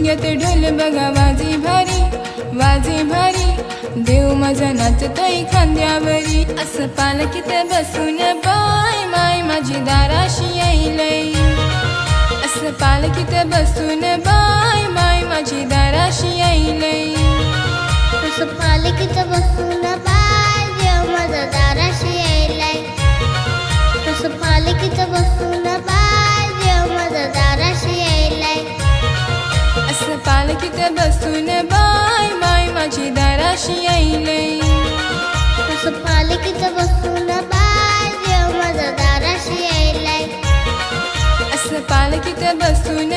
मुंग्यात ढोल बघा वाजे भारी, वाजे भारी, देव माझा नाचतोय खांद्यावरी. असं पालखीत बसून बाय माय माझी दाराशी येईलय. असं पालखीत बसून बाय माय माझी दाराशी येईलय. असं पालखीत बसून बाय देव माझा दाराशी येईलय. असं पालखीत बसून बाय देव माझा दाराशी येईलय. असं पालखीत बसून बाय माय माझी दाराशी येईलय. असं पालखीत बसून बाय देव माझा दाराशी येईलय. असं पालखीत बसून